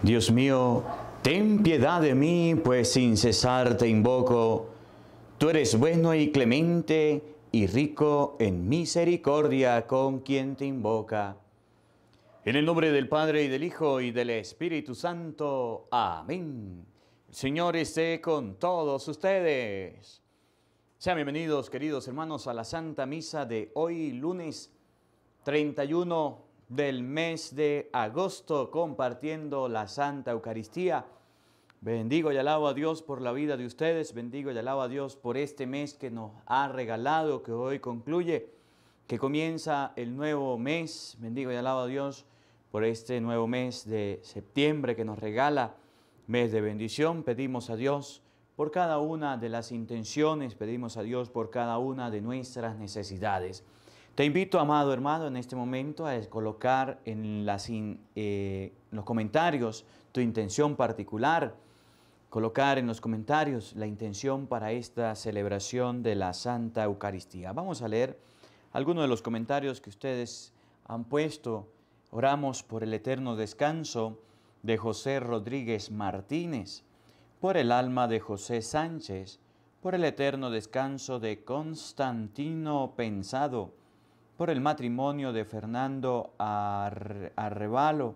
Dios mío, ten piedad de mí, pues sin cesar te invoco. Tú eres bueno y clemente y rico en misericordia con quien te invoca. En el nombre del Padre, y del Hijo, y del Espíritu Santo. Amén. El Señor esté con todos ustedes. Sean bienvenidos, queridos hermanos, a la Santa Misa de hoy, lunes 31 del mes de agosto, compartiendo la Santa Eucaristía. Bendigo y alabo a Dios por la vida de ustedes, bendigo y alabo a Dios por este mes que nos ha regalado, que hoy concluye, que comienza el nuevo mes. Bendigo y alabo a Dios por este nuevo mes de septiembre que nos regala, mes de bendición. Pedimos a Dios por cada una de las intenciones, pedimos a Dios por cada una de nuestras necesidades. Te invito, amado hermano, en este momento a colocar en los comentarios tu intención particular, colocar en los comentarios la intención para esta celebración de la Santa Eucaristía. Vamos a leer algunos de los comentarios que ustedes han puesto. Oramos por el eterno descanso de José Rodríguez Martínez, por el alma de José Sánchez, por el eterno descanso de Constantino Pensado, por el matrimonio de Fernando Arrevalo,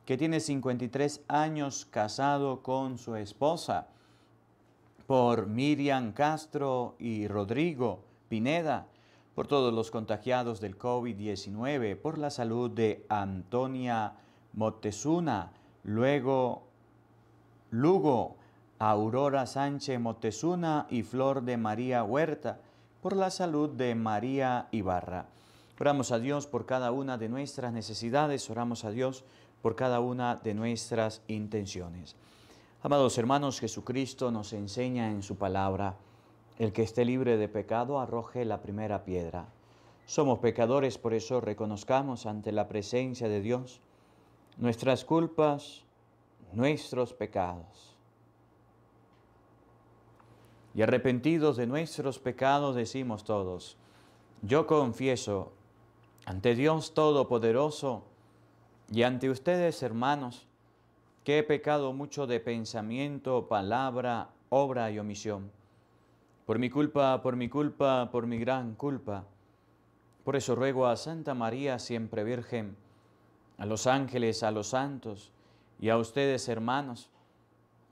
que tiene 53 años casado con su esposa, por Miriam Castro y Rodrigo Pineda, por todos los contagiados del COVID-19, por la salud de Antonia Moctezuma, Lugo, Aurora Sánchez Moctezuma y Flor de María Huerta, por la salud de María Ibarra. Oramos a Dios por cada una de nuestras necesidades, oramos a Dios por cada una de nuestras intenciones. Amados hermanos, Jesucristo nos enseña en su palabra: el que esté libre de pecado arroje la primera piedra. Somos pecadores, por eso reconozcamos ante la presencia de Dios nuestras culpas, nuestros pecados. Y arrepentidos de nuestros pecados decimos todos: yo confieso ante Dios Todopoderoso y ante ustedes, hermanos, que he pecado mucho de pensamiento, palabra, obra y omisión. Por mi culpa, por mi gran culpa. Por eso ruego a Santa María, siempre Virgen, a los ángeles, a los santos y a ustedes, hermanos,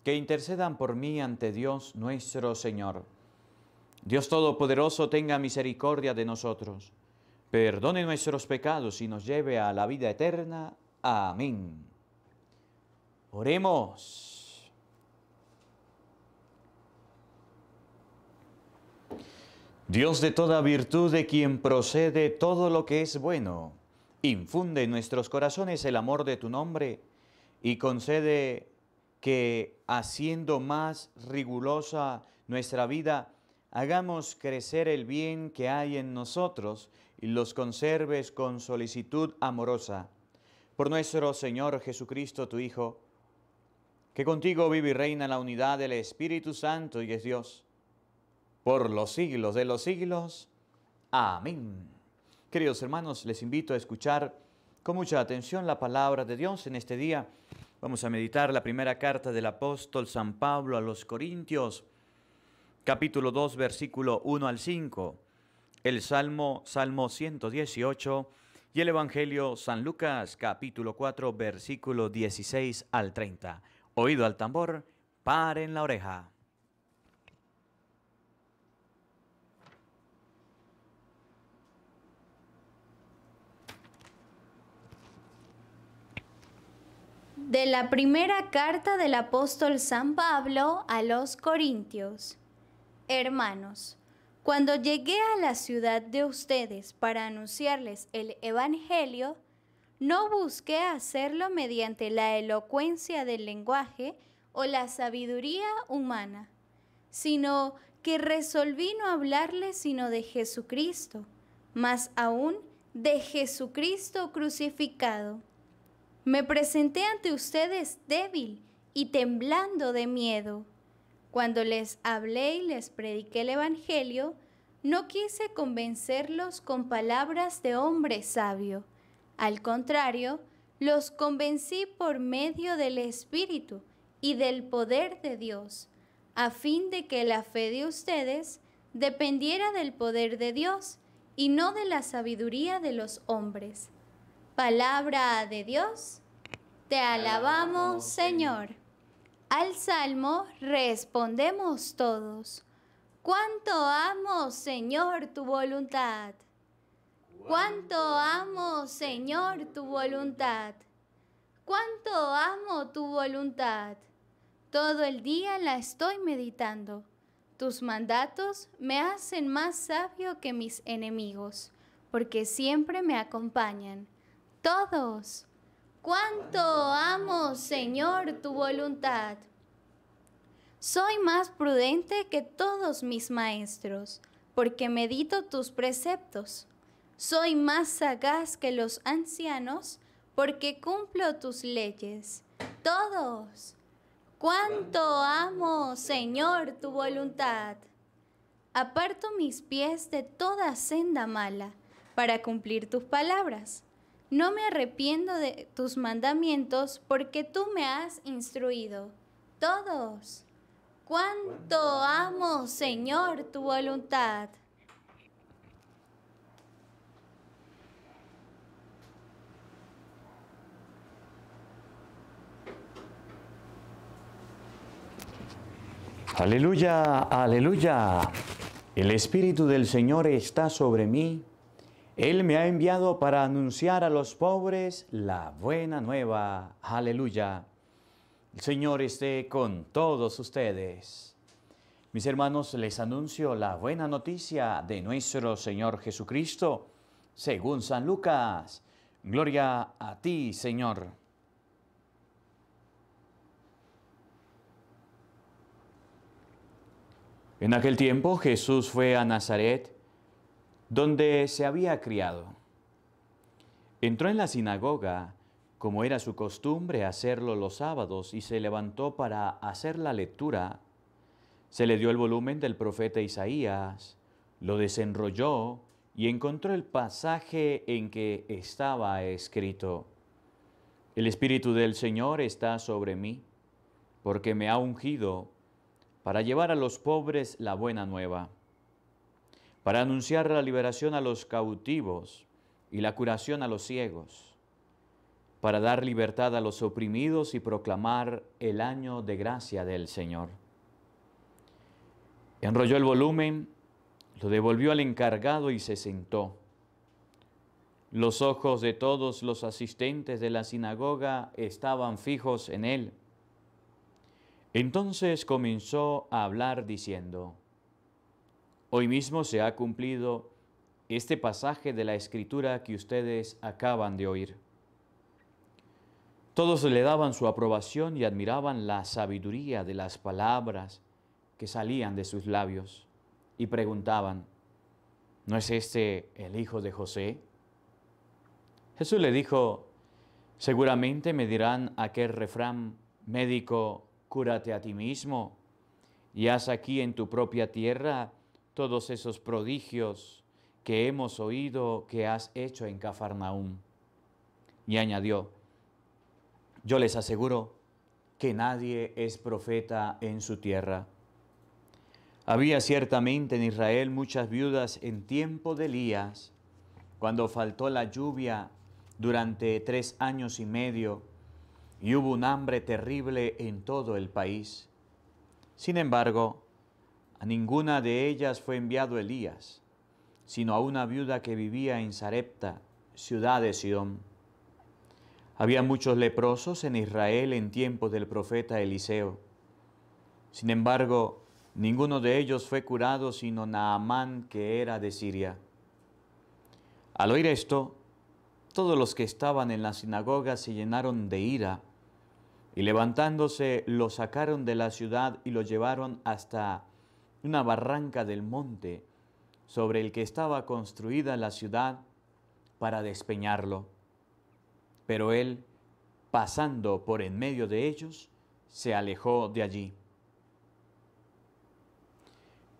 que intercedan por mí ante Dios nuestro Señor. Dios Todopoderoso tenga misericordia de nosotros, perdone nuestros pecados y nos lleve a la vida eterna. Amén. Oremos. Dios de toda virtud, de quien procede todo lo que es bueno, infunde en nuestros corazones el amor de tu nombre y concede que, haciendo más rigurosa nuestra vida, hagamos crecer el bien que hay en nosotros y los conserves con solicitud amorosa. Por nuestro Señor Jesucristo, tu Hijo, que contigo vive y reina en la unidad del Espíritu Santo y es Dios, por los siglos de los siglos. Amén. Queridos hermanos, les invito a escuchar con mucha atención la palabra de Dios en este día. Vamos a meditar la primera carta del apóstol San Pablo a los Corintios, capítulo 2, versículo 1 al 5, el Salmo 118 y el Evangelio San Lucas, capítulo 4, versículo 16 al 30. Oído al tambor, paren la oreja. De la primera carta del apóstol San Pablo a los Corintios. Hermanos, cuando llegué a la ciudad de ustedes para anunciarles el Evangelio, no busqué hacerlo mediante la elocuencia del lenguaje o la sabiduría humana, sino que resolví no hablarles sino de Jesucristo, más aún de Jesucristo crucificado. Me presenté ante ustedes débil y temblando de miedo. Cuando les hablé y les prediqué el Evangelio, no quise convencerlos con palabras de hombre sabio. Al contrario, los convencí por medio del Espíritu y del poder de Dios, a fin de que la fe de ustedes dependiera del poder de Dios y no de la sabiduría de los hombres. Palabra de Dios, te alabamos, Señor. Al salmo respondemos todos: cuánto amo, Señor, tu voluntad. Cuánto amo, Señor, tu voluntad. Cuánto amo tu voluntad. Todo el día la estoy meditando. Tus mandatos me hacen más sabio que mis enemigos, porque siempre me acompañan. Todos. Cuánto amo, Señor, tu voluntad. Soy más prudente que todos mis maestros, porque medito tus preceptos. Soy más sagaz que los ancianos, porque cumplo tus leyes. Todos. Cuánto amo, Señor, tu voluntad. Aparto mis pies de toda senda mala, para cumplir tus palabras. No me arrepiento de tus mandamientos, porque tú me has instruido. Todos. Cuánto amo, Señor, tu voluntad. Aleluya, aleluya. El Espíritu del Señor está sobre mí. Él me ha enviado para anunciar a los pobres la buena nueva. Aleluya. El Señor esté con todos ustedes. Mis hermanos, les anuncio la buena noticia de nuestro Señor Jesucristo, según San Lucas. Gloria a ti, Señor. En aquel tiempo Jesús fue a Nazaret, donde se había criado. Entró en la sinagoga, como era su costumbre hacerlo los sábados, y se levantó para hacer la lectura. Se le dio el volumen del profeta Isaías, lo desenrolló y encontró el pasaje en que estaba escrito: El Espíritu del Señor está sobre mí, porque me ha ungido para llevar a los pobres la buena nueva, para anunciar la liberación a los cautivos y la curación a los ciegos, para dar libertad a los oprimidos y proclamar el año de gracia del Señor. Enrolló el volumen, lo devolvió al encargado y se sentó. Los ojos de todos los asistentes de la sinagoga estaban fijos en él. Entonces comenzó a hablar diciendo: Hoy mismo se ha cumplido este pasaje de la Escritura que ustedes acaban de oír. Todos le daban su aprobación y admiraban la sabiduría de las palabras que salían de sus labios y preguntaban: ¿no es este el hijo de José? Jesús le dijo: seguramente me dirán aquel refrán médico: cúrate a ti mismo, y haz aquí en tu propia tierra todos esos prodigios que hemos oído que has hecho en Cafarnaúm. Y añadió: yo les aseguro que nadie es profeta en su tierra. Había ciertamente en Israel muchas viudas en tiempo de Elías, cuando faltó la lluvia durante 3 años y medio, y hubo un hambre terrible en todo el país. Sin embargo, a ninguna de ellas fue enviado Elías, sino a una viuda que vivía en Sarepta, ciudad de Sidón. Había muchos leprosos en Israel en tiempo del profeta Eliseo. Sin embargo, ninguno de ellos fue curado, sino Naamán, que era de Siria. Al oír esto, todos los que estaban en la sinagoga se llenaron de ira, y levantándose lo sacaron de la ciudad y lo llevaron hasta una barranca del monte sobre el que estaba construida la ciudad para despeñarlo. Pero él, pasando por en medio de ellos, se alejó de allí.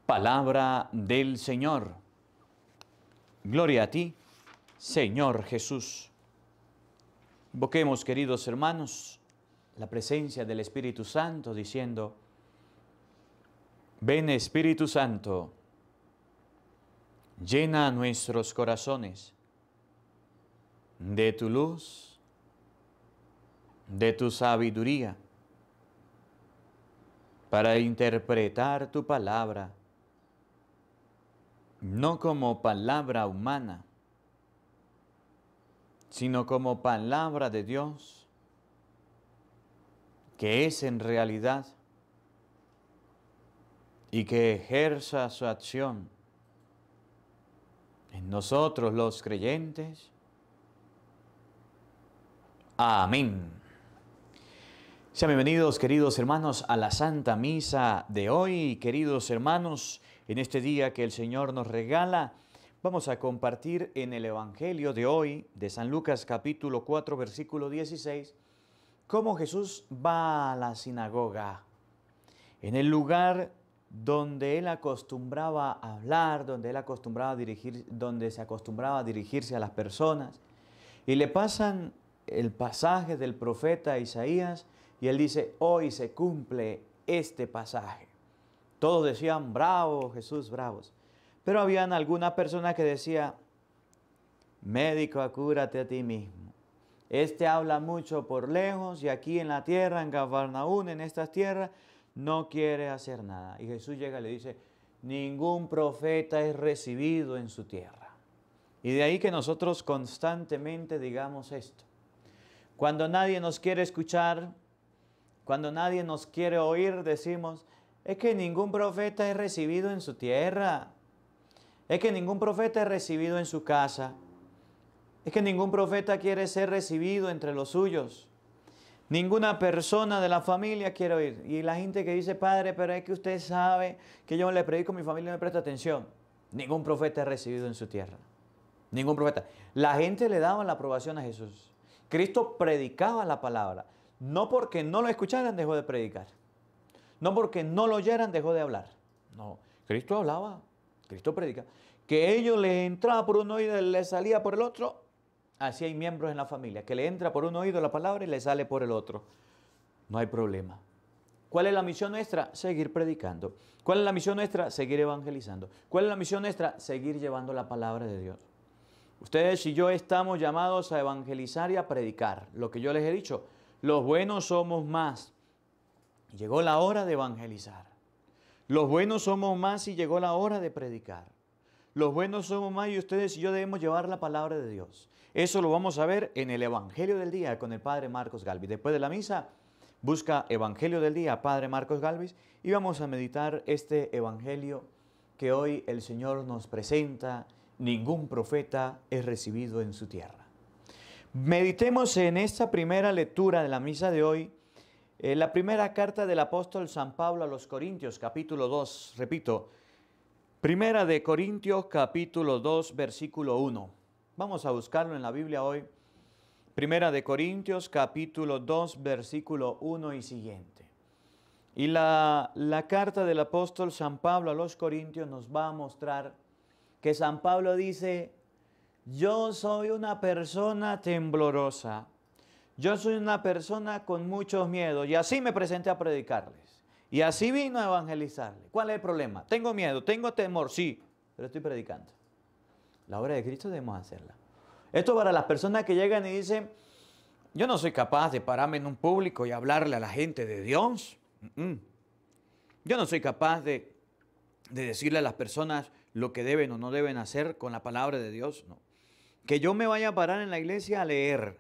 Palabra del Señor. Gloria a ti, Señor Jesús. Invoquemos, queridos hermanos, la presencia del Espíritu Santo diciendo: ven Espíritu Santo, llena nuestros corazones de tu luz, de tu sabiduría, para interpretar tu palabra, no como palabra humana, sino como palabra de Dios, que es en realidad y que ejerza su acción en nosotros los creyentes. Amén. Sean bienvenidos, queridos hermanos, a la Santa Misa de hoy. Queridos hermanos, en este día que el Señor nos regala, vamos a compartir en el Evangelio de hoy, de San Lucas capítulo 4, versículo 16, cómo Jesús va a la sinagoga, en el lugar donde Él acostumbraba a hablar, donde se acostumbraba a dirigirse a las personas, y le pasan el pasaje del profeta Isaías, y Él dice: hoy se cumple este pasaje. Todos decían: bravo, Jesús, bravos. Pero habían algunas personas que decían: médico, cúrate a ti mismo. Este habla mucho por lejos y aquí en la tierra, en Cafarnaúm, en estas tierras, no quiere hacer nada. Y Jesús llega y le dice: ningún profeta es recibido en su tierra. Y de ahí que nosotros constantemente digamos esto. Cuando nadie nos quiere escuchar, cuando nadie nos quiere oír, decimos: es que ningún profeta es recibido en su tierra. Es que ningún profeta es recibido en su casa. Es que ningún profeta quiere ser recibido entre los suyos. Ninguna persona de la familia quiere oír. Y la gente que dice: padre, pero es que usted sabe que yo le predico a mi familia y no me presta atención. Ningún profeta es recibido en su tierra. Ningún profeta. La gente le daba la aprobación a Jesús. Cristo predicaba la palabra. No porque no lo escucharan dejó de predicar. No porque no lo oyeran dejó de hablar. No, Cristo hablaba, Cristo predicaba. Que ellos les entraba por un oído y les salía por el otro. Así hay miembros en la familia, que le entra por un oído la palabra y le sale por el otro. No hay problema. ¿Cuál es la misión nuestra? Seguir predicando. ¿Cuál es la misión nuestra? Seguir evangelizando. ¿Cuál es la misión nuestra? Seguir llevando la palabra de Dios. Ustedes y yo estamos llamados a evangelizar y a predicar. Lo que yo les he dicho, los buenos somos más. Llegó la hora de evangelizar. Los buenos somos más y llegó la hora de predicar. Los buenos somos más y ustedes y yo debemos llevar la palabra de Dios. Eso lo vamos a ver en el Evangelio del Día con el Padre Marcos Galvis. Después de la misa, busca Evangelio del Día, Padre Marcos Galvis, y vamos a meditar este Evangelio que hoy el Señor nos presenta. Ningún profeta es recibido en su tierra. Meditemos en esta primera lectura de la misa de hoy, la primera carta del apóstol San Pablo a los Corintios, capítulo 2. Repito, Primera de Corintios, capítulo 2, versículo 1. Vamos a buscarlo en la Biblia hoy. Primera de Corintios, capítulo 2, versículo 1 y siguiente. Y la carta del apóstol San Pablo a los Corintios nos va a mostrar que San Pablo dice: yo soy una persona temblorosa. Yo soy una persona con muchos miedos y así me presenté a predicarles. Y así vino a evangelizarles. ¿Cuál es el problema? Tengo miedo, tengo temor, sí, pero estoy predicando. La obra de Cristo debemos hacerla. Esto para las personas que llegan y dicen: yo no soy capaz de pararme en un público y hablarle a la gente de Dios. Yo no soy capaz de decirle a las personas lo que deben o no deben hacer con la palabra de Dios. No. Que yo me vaya a parar en la iglesia a leer.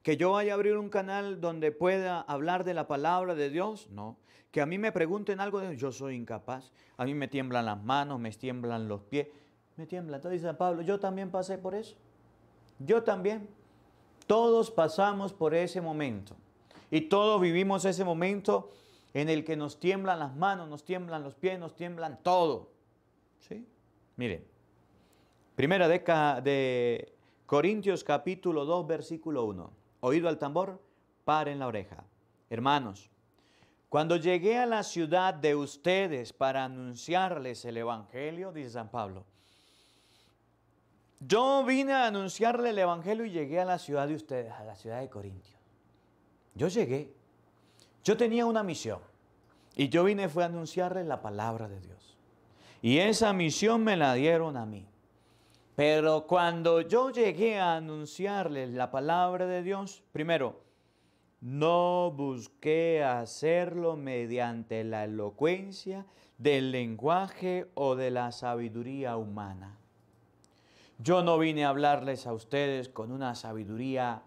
Que yo vaya a abrir un canal donde pueda hablar de la palabra de Dios. No. Que a mí me pregunten algo de Dios. Yo soy incapaz. A mí me tiemblan las manos, me tiemblan los pies. Me tiembla. Entonces dice Pablo: yo también pasé por eso. Yo también. Todos pasamos por ese momento. Y todos vivimos ese momento en el que nos tiemblan las manos, nos tiemblan los pies, nos tiemblan todo. ¿Sí? Miren. Primera de Corintios capítulo 2, versículo 1. Oído al tambor, paren la oreja. Hermanos, cuando llegué a la ciudad de ustedes para anunciarles el Evangelio, dice San Pablo, Yo vine a anunciarle el Evangelio y llegué a la ciudad de ustedes, a la ciudad de Corintios. Yo llegué. Yo tenía una misión. Y yo vine fue a anunciarles la palabra de Dios. Y esa misión me la dieron a mí. Pero cuando yo llegué a anunciarles la palabra de Dios, primero, no busqué hacerlo mediante la elocuencia del lenguaje o de la sabiduría humana. Yo no vine a hablarles a ustedes con una sabiduría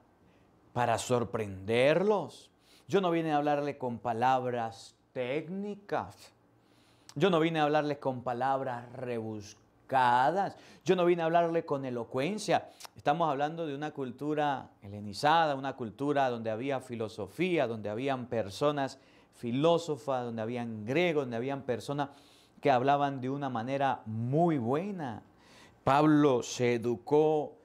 para sorprenderlos. Yo no vine a hablarles con palabras técnicas. Yo no vine a hablarles con palabras rebuscadas. Yo no vine a hablarles con elocuencia. Estamos hablando de una cultura helenizada, una cultura donde había filosofía, donde habían personas filósofas, donde habían griegos, donde habían personas que hablaban de una manera muy buena. Pablo se educó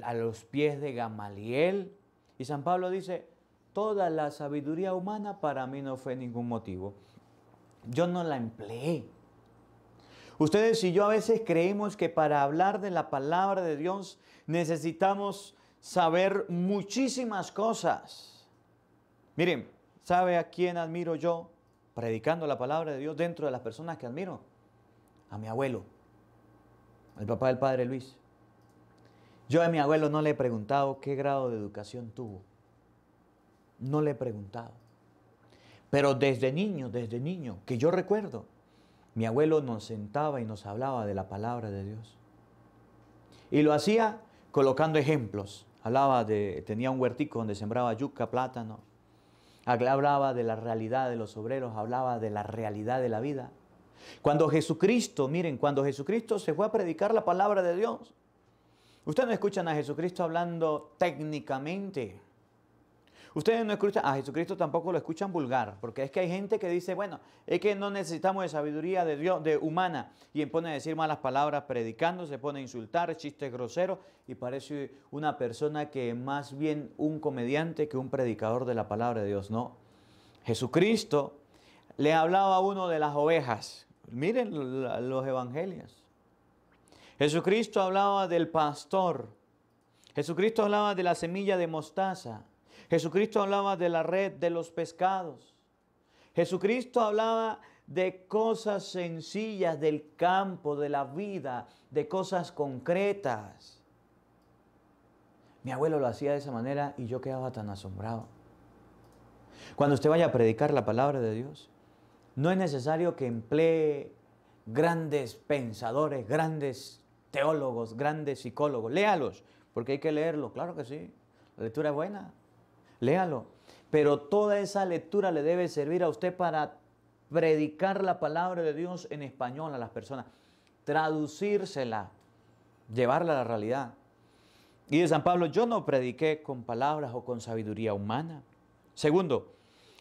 a los pies de Gamaliel y San Pablo dice, toda la sabiduría humana para mí no fue ningún motivo. Yo no la empleé. Ustedes y yo a veces creemos que para hablar de la palabra de Dios necesitamos saber muchísimas cosas. Miren, ¿sabe a quién admiro yo predicando la palabra de Dios dentro de las personas que admiro? A mi abuelo, el papá del padre Luis. Yo a mi abuelo no le he preguntado qué grado de educación tuvo. No le he preguntado. Pero desde niño, que yo recuerdo, mi abuelo nos sentaba y nos hablaba de la palabra de Dios. Y lo hacía colocando ejemplos. Tenía un huertico donde sembraba yuca, plátano. Hablaba de la realidad de los obreros, hablaba de la realidad de la vida. Cuando Jesucristo, miren, cuando Jesucristo se fue a predicar la palabra de Dios, ustedes no escuchan a Jesucristo hablando técnicamente. Ustedes no escuchan a Jesucristo, tampoco lo escuchan vulgar, porque es que hay gente que dice, bueno, es que no necesitamos de sabiduría de Dios, de humana, y pone a decir malas palabras predicando, se pone a insultar, chistes groseros, y parece una persona que más bien un comediante que un predicador de la palabra de Dios. No, Jesucristo le hablaba a uno de las ovejas. Miren los evangelios. Jesucristo hablaba del pastor. Jesucristo hablaba de la semilla de mostaza. Jesucristo hablaba de la red de los pescados. Jesucristo hablaba de cosas sencillas del campo, de la vida, de cosas concretas. Mi abuelo lo hacía de esa manera y yo quedaba tan asombrado. Cuando usted vaya a predicar la palabra de Dios, no es necesario que emplee grandes pensadores, grandes teólogos, grandes psicólogos. Léalos, porque hay que leerlo. Claro que sí, la lectura es buena. Léalo. Pero toda esa lectura le debe servir a usted para predicar la palabra de Dios en español a las personas. Traducírsela, llevarla a la realidad. Y de San Pablo, yo no prediqué con palabras o con sabiduría humana. Segundo,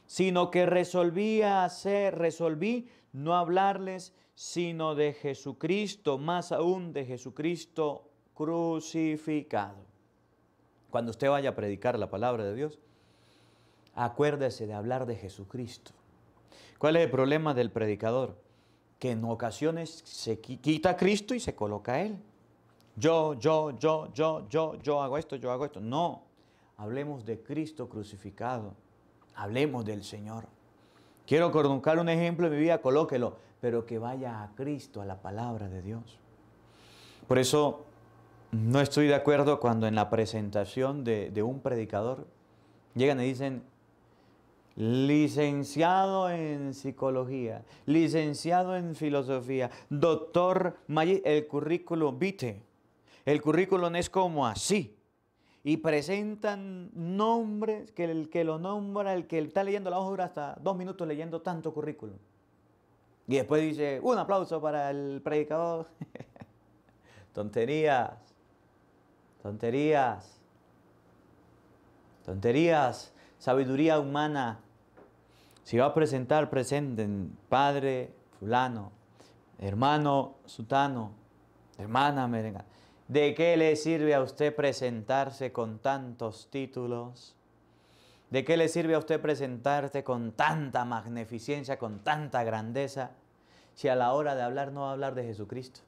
sino que resolví no hablarles sino de Jesucristo, más aún de Jesucristo crucificado. Cuando usted vaya a predicar la palabra de Dios, acuérdese de hablar de Jesucristo. ¿Cuál es el problema del predicador? Que en ocasiones se quita a Cristo y se coloca a Él. Yo hago esto, yo hago esto. No, hablemos de Cristo crucificado. Hablemos del Señor. Quiero colocar un ejemplo en mi vida, colóquelo, pero que vaya a Cristo, a la palabra de Dios. Por eso no estoy de acuerdo cuando en la presentación de un predicador llegan y dicen, licenciado en psicología, licenciado en filosofía, doctor, el currículum vitae. El currículum es como así. Y presentan nombres, que el que lo nombra, el que está leyendo la hoja dura hasta 2 minutos leyendo tanto currículum. Y después dice, un aplauso para el predicador. Tonterías, tonterías, tonterías, sabiduría humana. Si va a presentar, presenten padre fulano, hermano sutano, hermana merenga. ¿De qué le sirve a usted presentarse con tantos títulos? ¿De qué le sirve a usted presentarse con tanta magnificencia, con tanta grandeza, si a la hora de hablar no va a hablar de Jesucristo?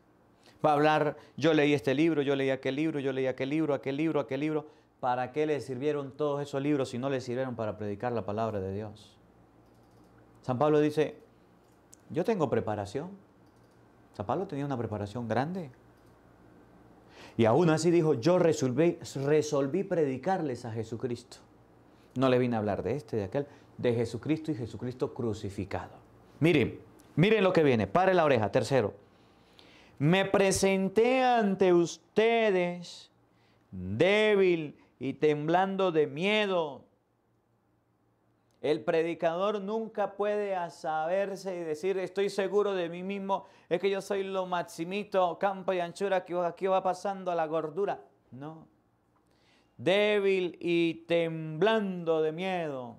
Para hablar, yo leí este libro, yo leí aquel libro, yo leí aquel libro, aquel libro, aquel libro. ¿Para qué les sirvieron todos esos libros si no les sirvieron para predicar la palabra de Dios? San Pablo dice, yo tengo preparación. San Pablo tenía una preparación grande. Y aún así dijo, yo resolví predicarles a Jesucristo. No le vine a hablar de este, de aquel, de Jesucristo y Jesucristo crucificado. Miren lo que viene. Pare la oreja. Tercero. Me presenté ante ustedes débil y temblando de miedo. El predicador nunca puede saberse y decir, estoy seguro de mí mismo, es que yo soy lo maximito, campo y anchura, que aquí va pasando a la gordura. No. Débil y temblando de miedo.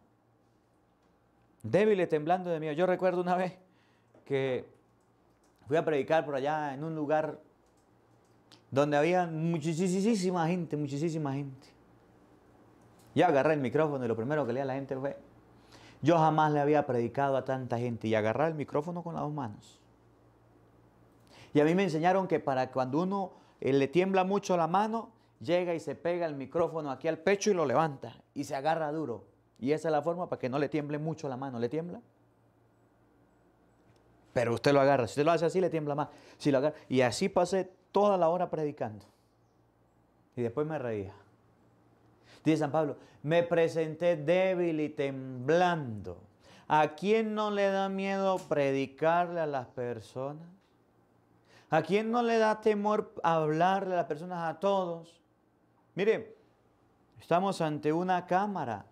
Débil y temblando de miedo. Yo recuerdo una vez que fui a predicar por allá en un lugar donde había muchísima gente. Yo agarré el micrófono y lo primero que leía a la gente fue, yo jamás le había predicado a tanta gente, y agarrar el micrófono con las dos manos. Y a mí me enseñaron que para cuando uno le tiembla mucho la mano, llega y se pega el micrófono aquí al pecho y lo levanta y se agarra duro. Y esa es la forma para que no le tiemble mucho la mano. ¿Le tiembla? Pero usted lo agarra. Si usted lo hace así, le tiembla más. Si lo agarra, y así pasé toda la hora predicando. Y después me reía. Dice San Pablo, me presenté débil y temblando. ¿A quién no le da miedo predicarle a las personas? ¿A quién no le da temor hablarle a las personas, a todos? Mire, estamos ante una cámara.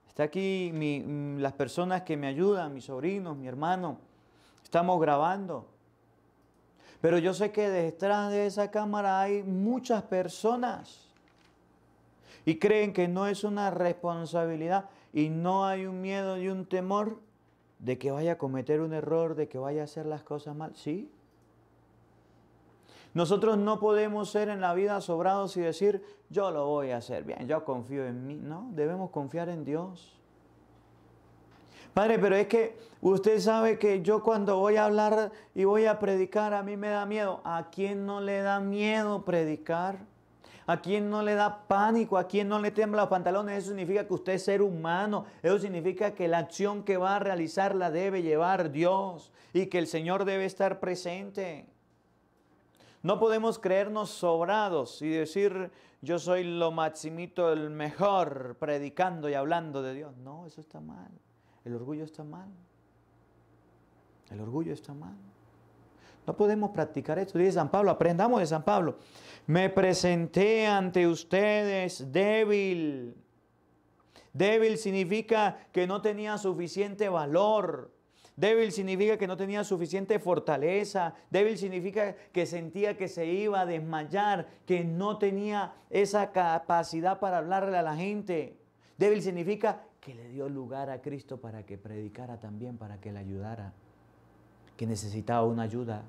Está aquí las personas que me ayudan, mis sobrinos, mi hermano. Estamos grabando. Pero yo sé que detrás de esa cámara hay muchas personas. Y creen que no es una responsabilidad y no hay un miedo y un temor de que vaya a cometer un error, de que vaya a hacer las cosas mal. ¿Sí? Nosotros no podemos ser en la vida sobrados y decir, yo lo voy a hacer bien, yo confío en mí. No, debemos confiar en Dios. Padre, pero es que usted sabe que yo cuando voy a hablar y voy a predicar, a mí me da miedo. ¿A quién no le da miedo predicar? ¿A quién no le da pánico? ¿A quién no le tiemblan los pantalones? Eso significa que usted es ser humano. Eso significa que la acción que va a realizar la debe llevar Dios y que el Señor debe estar presente. No podemos creernos sobrados y decir, yo soy lo maximito, el mejor, predicando y hablando de Dios. No, eso está mal. El orgullo está mal. El orgullo está mal. No podemos practicar esto. Dice San Pablo, aprendamos de San Pablo. Me presenté ante ustedes débil. Débil significa que no tenía suficiente valor. Débil significa que no tenía suficiente fortaleza. Débil significa que sentía que se iba a desmayar, que no tenía esa capacidad para hablarle a la gente. Débil significa que le dio lugar a Cristo para que predicara también, para que le ayudara, que necesitaba una ayuda.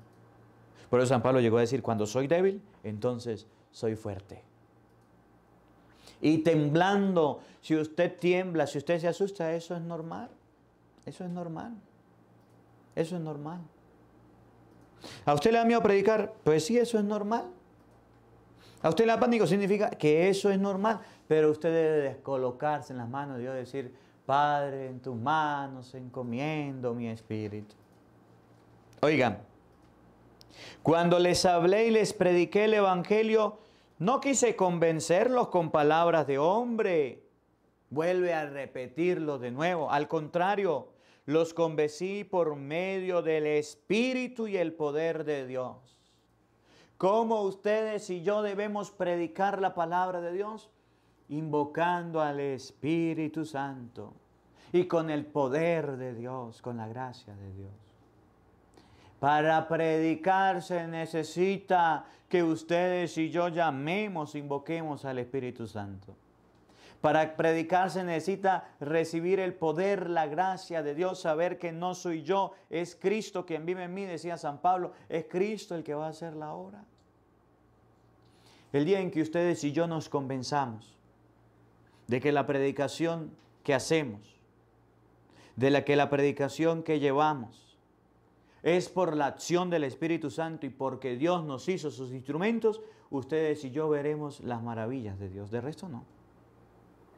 Por eso San Pablo llegó a decir, cuando soy débil, entonces soy fuerte. Y temblando, si usted tiembla, si usted se asusta, eso es normal. Eso es normal. Eso es normal. ¿A usted le da miedo predicar? Pues sí, eso es normal. ¿A usted le da pánico? Significa que eso es normal. Pero usted debe descolocarse en las manos de Dios y decir, Padre, en tus manos encomiendo mi espíritu. Oigan, cuando les hablé y les prediqué el Evangelio, no quise convencerlos con palabras de hombre. Vuelve a repetirlo de nuevo. Al contrario, los convencí por medio del Espíritu y el poder de Dios. ¿Cómo ustedes y yo debemos predicar la palabra de Dios? Invocando al Espíritu Santo y con el poder de Dios, con la gracia de Dios. Para predicar se necesita que ustedes y yo llamemos, invoquemos al Espíritu Santo. Para predicar se necesita recibir el poder, la gracia de Dios, saber que no soy yo, es Cristo quien vive en mí, decía San Pablo, es Cristo el que va a hacer la obra. El día en que ustedes y yo nos convenzamos de que la predicación que hacemos, de la predicación que llevamos, es por la acción del Espíritu Santo y porque Dios nos hizo sus instrumentos, ustedes y yo veremos las maravillas de Dios. De resto no.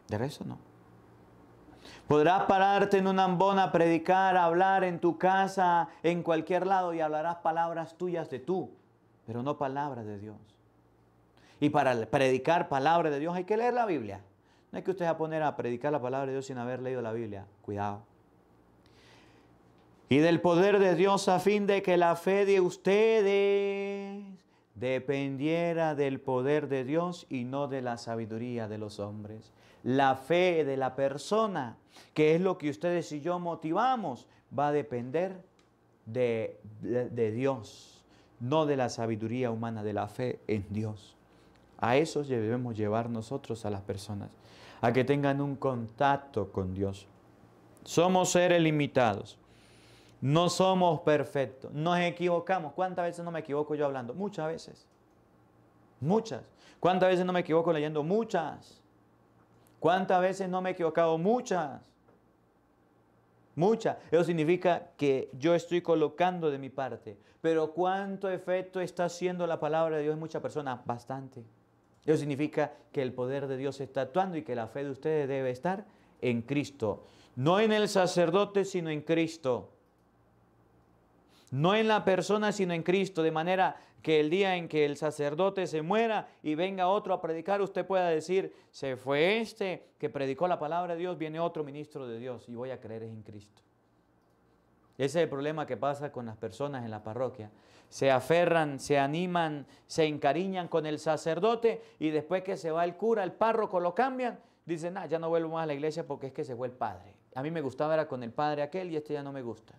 De resto no. Podrás pararte en una ambona a predicar, a hablar en tu casa, en cualquier lado y hablarás palabras tuyas de tú, pero no palabras de Dios. Y para predicar palabra de Dios hay que leer la Biblia. No es que usted va a poner a predicar la palabra de Dios sin haber leído la Biblia. Cuidado. Y del poder de Dios a fin de que la fe de ustedes dependiera del poder de Dios y no de la sabiduría de los hombres. La fe de la persona, que es lo que ustedes y yo motivamos, va a depender de Dios, no de la sabiduría humana, de la fe en Dios. A eso debemos llevar nosotros a las personas, a que tengan un contacto con Dios. Somos seres limitados. No somos perfectos, nos equivocamos. ¿Cuántas veces no me equivoco yo hablando? Muchas veces. Muchas. ¿Cuántas veces no me equivoco leyendo? Muchas. ¿Cuántas veces no me he equivocado? Muchas. Muchas. Eso significa que yo estoy colocando de mi parte. Pero ¿cuánto efecto está haciendo la palabra de Dios en muchas personas? Bastante. Eso significa que el poder de Dios está actuando y que la fe de ustedes debe estar en Cristo. No en el sacerdote, sino en Cristo. No en la persona, sino en Cristo, de manera que el día en que el sacerdote se muera y venga otro a predicar, usted pueda decir, se fue este que predicó la palabra de Dios, viene otro ministro de Dios y voy a creer en Cristo. Ese es el problema que pasa con las personas en la parroquia. Se aferran, se animan, se encariñan con el sacerdote y después que se va el cura, el párroco, lo cambian, dicen, ya no vuelvo más a la iglesia porque es que se fue el padre. A mí me gustaba era con el padre aquel y este ya no me gusta.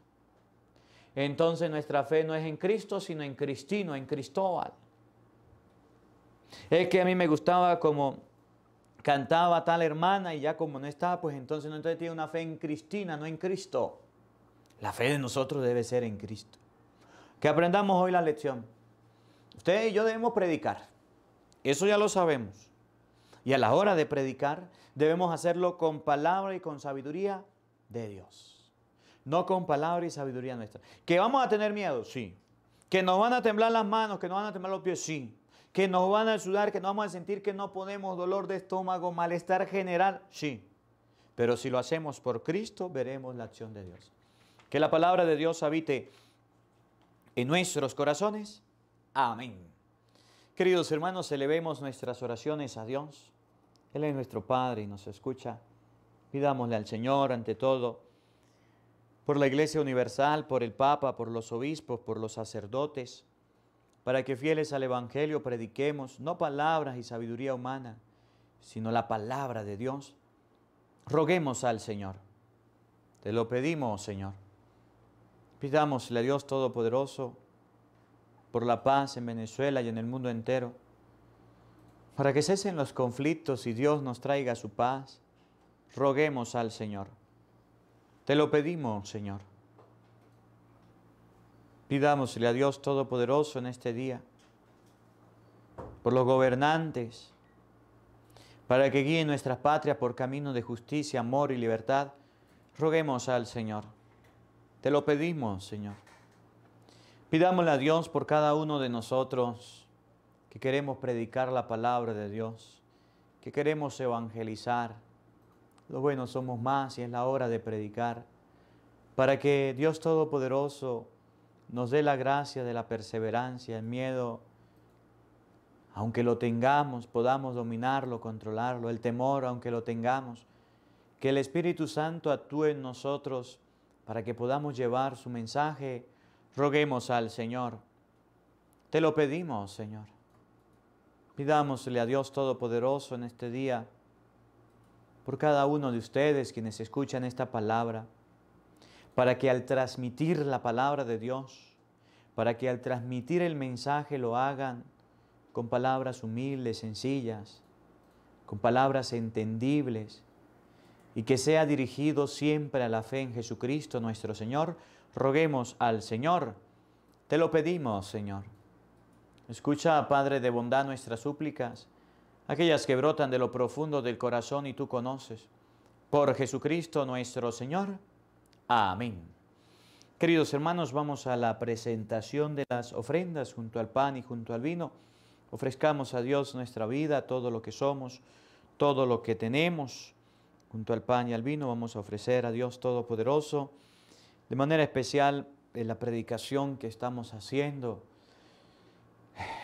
Entonces nuestra fe no es en Cristo, sino en Cristino, en Cristóbal. Es que a mí me gustaba como cantaba tal hermana y ya como no está, pues entonces no tiene una fe en Cristina, no en Cristo. La fe de nosotros debe ser en Cristo. Que aprendamos hoy la lección. Usted y yo debemos predicar. Eso ya lo sabemos. Y a la hora de predicar debemos hacerlo con palabra y con sabiduría de Dios. No con palabra y sabiduría nuestra. ¿Que vamos a tener miedo? Sí. ¿Que nos van a temblar las manos? ¿Que nos van a temblar los pies? Sí. ¿Que nos van a sudar? ¿Que nos vamos a sentir que no podemos? ¿Dolor de estómago? ¿Malestar general? Sí. Pero si lo hacemos por Cristo, veremos la acción de Dios. Que la palabra de Dios habite en nuestros corazones. Amén. Queridos hermanos, elevemos nuestras oraciones a Dios. Él es nuestro Padre y nos escucha. Pidámosle al Señor ante todo por la Iglesia Universal, por el Papa, por los obispos, por los sacerdotes, para que fieles al Evangelio prediquemos no palabras y sabiduría humana, sino la palabra de Dios. Roguemos al Señor. Te lo pedimos, Señor. Pidámosle a Dios Todopoderoso por la paz en Venezuela y en el mundo entero, para que cesen los conflictos y Dios nos traiga su paz. Roguemos al Señor. Te lo pedimos, Señor. Pidámosle a Dios Todopoderoso en este día por los gobernantes, para que guíen nuestras patrias por camino de justicia, amor y libertad. Roguemos al Señor. Te lo pedimos, Señor. Pidámosle a Dios por cada uno de nosotros que queremos predicar la palabra de Dios, que queremos evangelizar. Lo bueno, somos más y es la hora de predicar, para que Dios Todopoderoso nos dé la gracia de la perseverancia, el miedo, aunque lo tengamos, podamos dominarlo, controlarlo, el temor, aunque lo tengamos, que el Espíritu Santo actúe en nosotros para que podamos llevar su mensaje. Roguemos al Señor. Te lo pedimos, Señor. Pidámosle a Dios Todopoderoso en este día, por cada uno de ustedes quienes escuchan esta palabra, para que al transmitir la palabra de Dios, para que al transmitir el mensaje lo hagan con palabras humildes, sencillas, con palabras entendibles, y que sea dirigido siempre a la fe en Jesucristo nuestro Señor. Roguemos al Señor. Te lo pedimos, Señor. Escucha, Padre de bondad, nuestras súplicas, aquellas que brotan de lo profundo del corazón y tú conoces. Por Jesucristo nuestro Señor. Amén. Queridos hermanos, vamos a la presentación de las ofrendas junto al pan y junto al vino. Ofrezcamos a Dios nuestra vida, todo lo que somos, todo lo que tenemos. Junto al pan y al vino vamos a ofrecer a Dios Todopoderoso. De manera especial, en la predicación que estamos haciendo,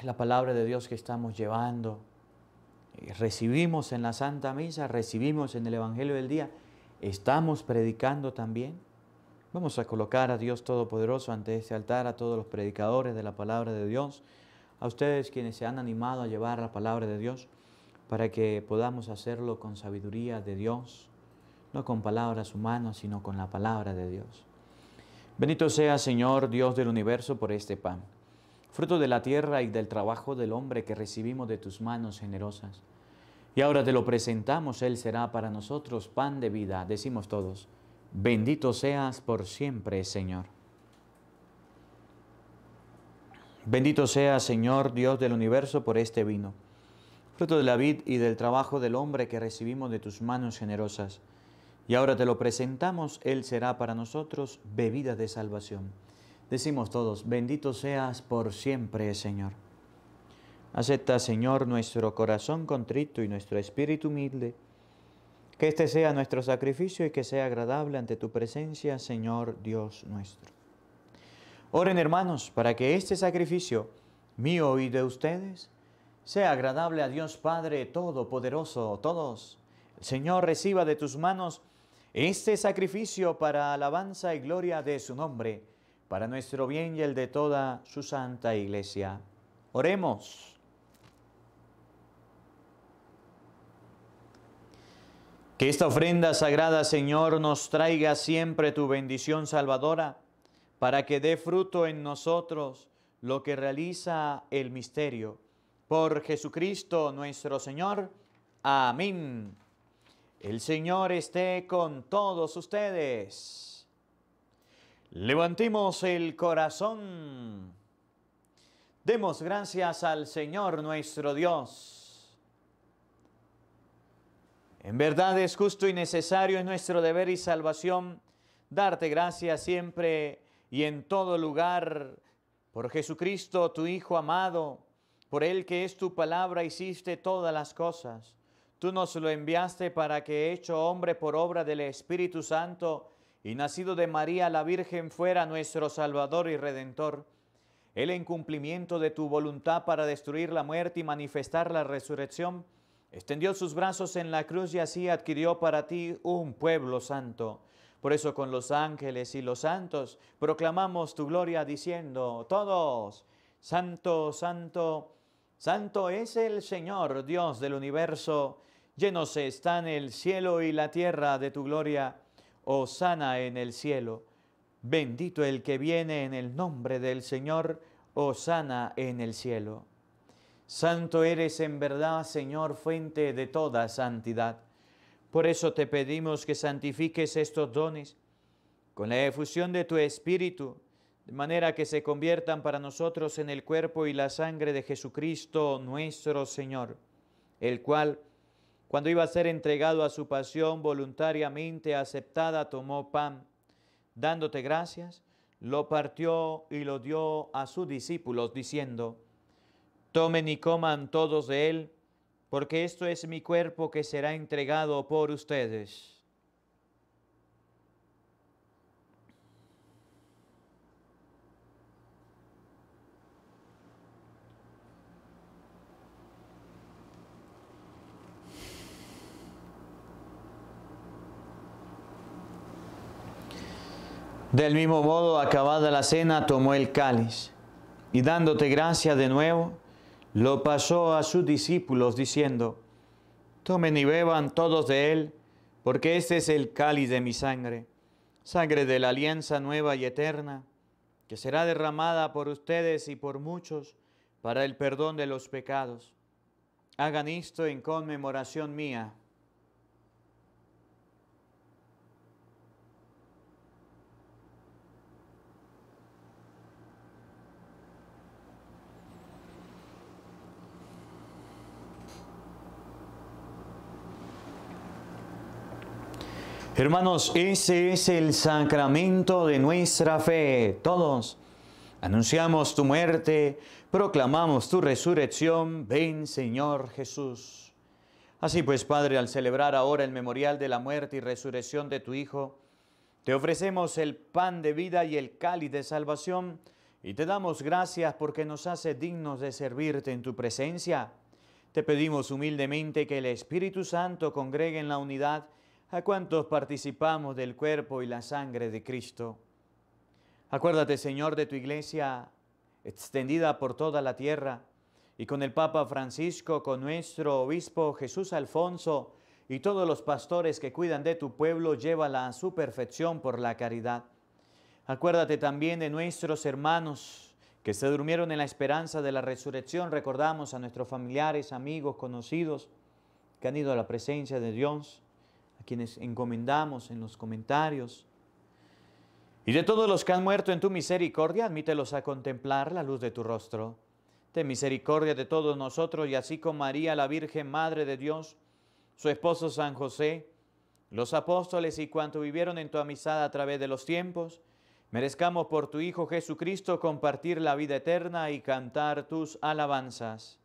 la palabra de Dios que estamos llevando, recibimos en la Santa Misa, recibimos en el Evangelio del día, estamos predicando también. Vamos a colocar a Dios Todopoderoso ante este altar, a todos los predicadores de la palabra de Dios, a ustedes quienes se han animado a llevar la palabra de Dios, para que podamos hacerlo con sabiduría de Dios, no con palabras humanas, sino con la palabra de Dios. Bendito sea, Señor, Dios del universo, por este pan, fruto de la tierra y del trabajo del hombre que recibimos de tus manos generosas. Y ahora te lo presentamos, Él será para nosotros pan de vida. Decimos todos, bendito seas por siempre, Señor. Bendito sea, Señor, Dios del universo, por este vino, fruto de la vid y del trabajo del hombre que recibimos de tus manos generosas. Y ahora te lo presentamos, Él será para nosotros bebida de salvación. Decimos todos, bendito seas por siempre, Señor. Acepta, Señor, nuestro corazón contrito y nuestro espíritu humilde. Que este sea nuestro sacrificio y que sea agradable ante tu presencia, Señor Dios nuestro. Oren, hermanos, para que este sacrificio mío y de ustedes sea agradable a Dios Padre Todopoderoso. Todos, el Señor reciba de tus manos este sacrificio para alabanza y gloria de su nombre, para nuestro bien y el de toda su santa Iglesia. Oremos. Que esta ofrenda sagrada, Señor, nos traiga siempre tu bendición salvadora, para que dé fruto en nosotros lo que realiza el misterio. Por Jesucristo nuestro Señor. Amén. El Señor esté con todos ustedes. Levantemos el corazón. Demos gracias al Señor nuestro Dios. En verdad es justo y necesario, es nuestro deber y salvación, darte gracias siempre y en todo lugar, por Jesucristo, tu Hijo amado, por Él que es tu palabra, hiciste todas las cosas. Tú nos lo enviaste para que, hecho hombre por obra del Espíritu Santo y nacido de María la Virgen, fuera nuestro Salvador y Redentor. Él, en cumplimiento de tu voluntad para destruir la muerte y manifestar la resurrección, extendió sus brazos en la cruz y así adquirió para ti un pueblo santo. Por eso con los ángeles y los santos proclamamos tu gloria diciendo todos, Santo, Santo, Santo es el Señor, Dios del universo. Llenos están el cielo y la tierra de tu gloria. Hosana en el cielo. Bendito el que viene en el nombre del Señor. Hosana en el cielo. Santo eres en verdad, Señor, fuente de toda santidad. Por eso te pedimos que santifiques estos dones con la efusión de tu Espíritu, de manera que se conviertan para nosotros en el cuerpo y la sangre de Jesucristo nuestro Señor, el cual, cuando iba a ser entregado a su pasión voluntariamente aceptada, tomó pan, dándote gracias, lo partió y lo dio a sus discípulos, diciendo, tomen y coman todos de él, porque esto es mi cuerpo que será entregado por ustedes. Del mismo modo, acabada la cena, tomó el cáliz y dándote gracia de nuevo, lo pasó a sus discípulos diciendo, tomen y beban todos de él, porque este es el cáliz de mi sangre, sangre de la alianza nueva y eterna, que será derramada por ustedes y por muchos para el perdón de los pecados. Hagan esto en conmemoración mía. Hermanos, ese es el sacramento de nuestra fe. Todos anunciamos tu muerte, proclamamos tu resurrección. Ven, Señor Jesús. Así pues, Padre, al celebrar ahora el memorial de la muerte y resurrección de tu Hijo, te ofrecemos el pan de vida y el cáliz de salvación y te damos gracias porque nos hace dignos de servirte en tu presencia. Te pedimos humildemente que el Espíritu Santo congregue en la unidad a cuantos participamos del cuerpo y la sangre de Cristo. Acuérdate, Señor, de tu iglesia extendida por toda la tierra y con el Papa Francisco, con nuestro obispo Jesús Alfonso y todos los pastores que cuidan de tu pueblo, llévala a su perfección por la caridad. Acuérdate también de nuestros hermanos que se durmieron en la esperanza de la resurrección. Recordamos a nuestros familiares, amigos, conocidos que han ido a la presencia de Dios, a quienes encomendamos en los comentarios. Y de todos los que han muerto en tu misericordia, admítelos a contemplar la luz de tu rostro. Ten misericordia de todos nosotros y así con María, la Virgen Madre de Dios, su esposo San José, los apóstoles y cuantos vivieron en tu amistad a través de los tiempos, merezcamos por tu Hijo Jesucristo compartir la vida eterna y cantar tus alabanzas.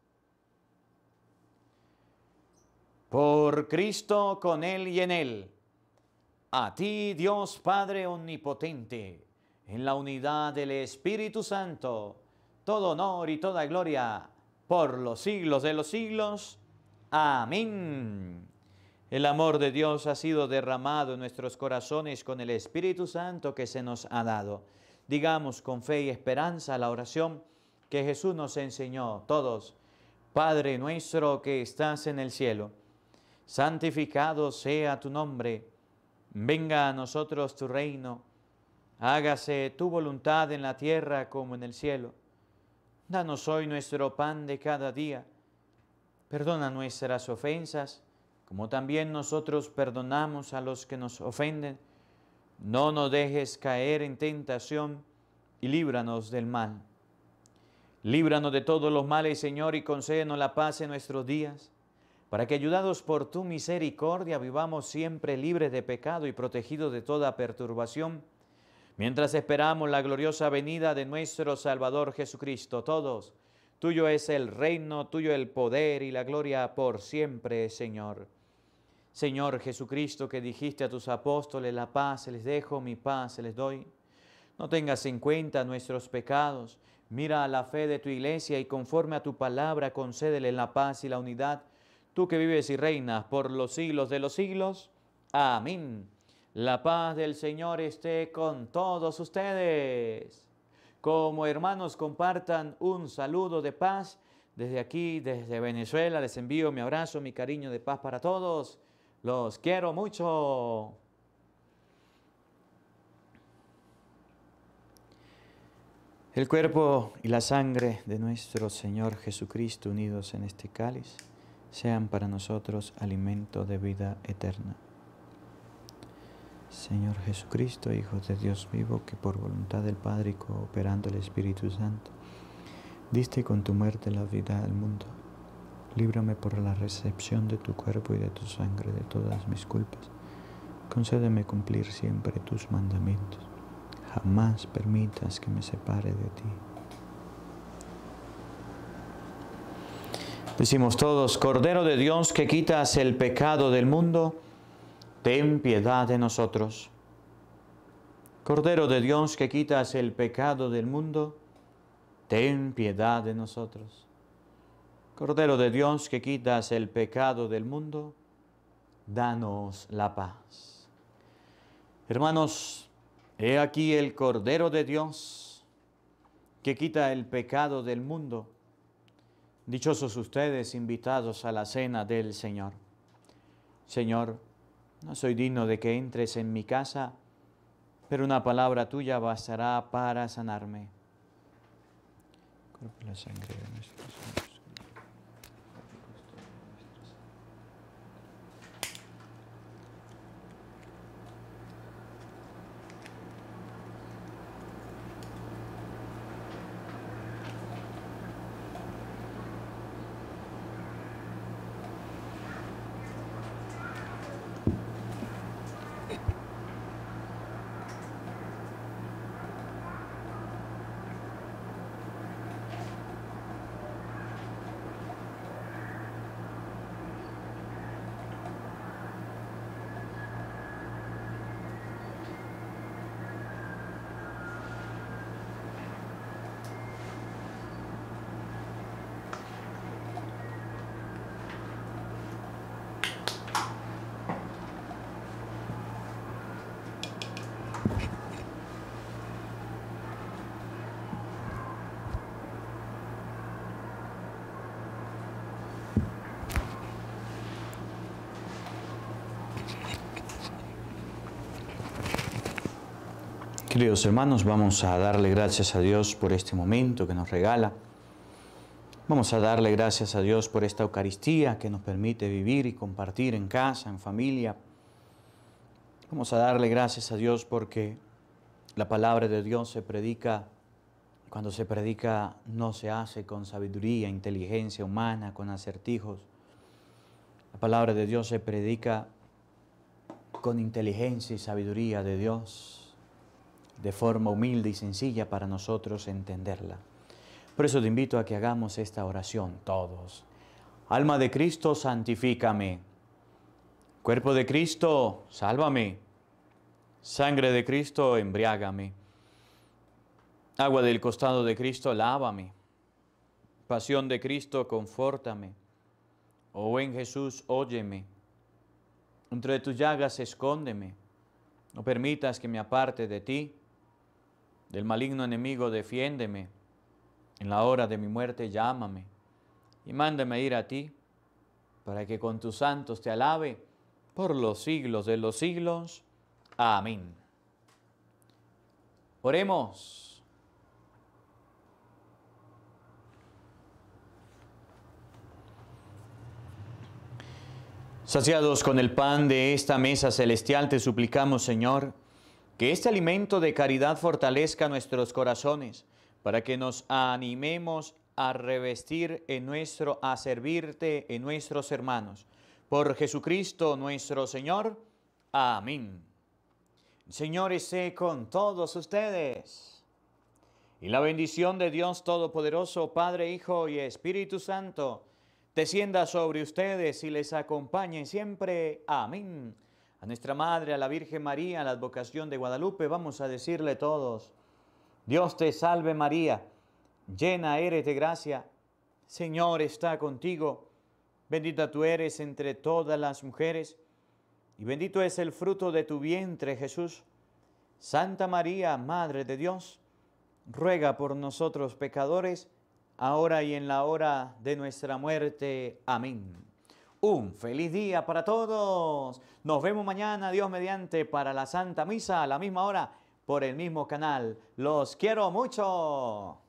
Por Cristo, con Él y en Él, a ti, Dios Padre Omnipotente, en la unidad del Espíritu Santo, todo honor y toda gloria, por los siglos de los siglos. Amén. El amor de Dios ha sido derramado en nuestros corazones con el Espíritu Santo que se nos ha dado. Digamos con fe y esperanza la oración que Jesús nos enseñó todos. Padre nuestro que estás en el cielo, santificado sea tu nombre. Venga a nosotros tu reino. Hágase tu voluntad en la tierra como en el cielo. Danos hoy nuestro pan de cada día. Perdona nuestras ofensas, como también nosotros perdonamos a los que nos ofenden. No nos dejes caer en tentación y líbranos del mal. Líbranos de todos los males, Señor, y concédenos la paz en nuestros días, para que, ayudados por tu misericordia, vivamos siempre libres de pecado y protegidos de toda perturbación, mientras esperamos la gloriosa venida de nuestro Salvador Jesucristo. Todos, tuyo es el reino, tuyo el poder y la gloria por siempre, Señor. Señor Jesucristo, que dijiste a tus apóstoles, la paz les dejo, mi paz les doy. No tengas en cuenta nuestros pecados, mira a la fe de tu iglesia y conforme a tu palabra concédele la paz y la unidad, tú que vives y reinas por los siglos de los siglos. Amén. La paz del Señor esté con todos ustedes. Como hermanos compartan un saludo de paz. Desde aquí, desde Venezuela, les envío mi abrazo, mi cariño de paz para todos. Los quiero mucho. El cuerpo y la sangre de nuestro Señor Jesucristo unidos en este cáliz sean para nosotros alimento de vida eterna. Señor Jesucristo, Hijo de Dios vivo, que por voluntad del Padre y cooperando el Espíritu Santo, diste con tu muerte la vida al mundo. Líbrame por la recepción de tu cuerpo y de tu sangre de todas mis culpas. Concédeme cumplir siempre tus mandamientos. Jamás permitas que me separe de ti. Decimos todos: Cordero de Dios, que quitas el pecado del mundo, ten piedad de nosotros. Cordero de Dios, que quitas el pecado del mundo, ten piedad de nosotros. Cordero de Dios, que quitas el pecado del mundo, danos la paz. Hermanos, he aquí el Cordero de Dios, que quita el pecado del mundo. Dichosos ustedes, invitados a la cena del Señor. Señor, no soy digno de que entres en mi casa, pero una palabra tuya bastará para sanarme. Cuerpo y la sangre de nuestro Señor. Queridos hermanos, vamos a darle gracias a Dios por este momento que nos regala. Vamos a darle gracias a Dios por esta Eucaristía que nos permite vivir y compartir en casa, en familia. Vamos a darle gracias a Dios porque la palabra de Dios se predica. Cuando se predica no se hace con sabiduría, inteligencia humana, con acertijos. La palabra de Dios se predica con inteligencia y sabiduría de Dios, de forma humilde y sencilla para nosotros entenderla. Por eso te invito a que hagamos esta oración todos. Alma de Cristo, santifícame. Cuerpo de Cristo, sálvame. Sangre de Cristo, embriágame. Agua del costado de Cristo, lávame. Pasión de Cristo, confórtame. Oh buen Jesús, óyeme. Entre tus llagas, escóndeme. No permitas que me aparte de ti. Del maligno enemigo, defiéndeme. En la hora de mi muerte, llámame. Y mándame ir a ti, para que con tus santos te alabe por los siglos de los siglos. Amén. Oremos. Saciados con el pan de esta mesa celestial, te suplicamos, Señor, que este alimento de caridad fortalezca nuestros corazones, para que nos animemos a revestir a servirte en nuestros hermanos. Por Jesucristo nuestro Señor. Amén. El Señor esté con todos ustedes. Y la bendición de Dios Todopoderoso, Padre, Hijo y Espíritu Santo, descienda sobre ustedes y les acompañe siempre. Amén. A nuestra Madre, a la Virgen María, a la advocación de Guadalupe, vamos a decirle todos: Dios te salve María, llena eres de gracia, Señor está contigo, bendita tú eres entre todas las mujeres, y bendito es el fruto de tu vientre, Jesús. Santa María, Madre de Dios, ruega por nosotros pecadores, ahora y en la hora de nuestra muerte. Amén. Un feliz día para todos. Nos vemos mañana, Dios mediante, para la Santa Misa a la misma hora, por el mismo canal. Los quiero mucho.